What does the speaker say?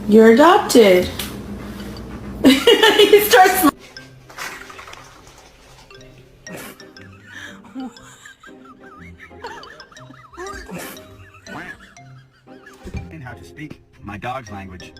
You're adopted. He starts. And how to speak my dog's language.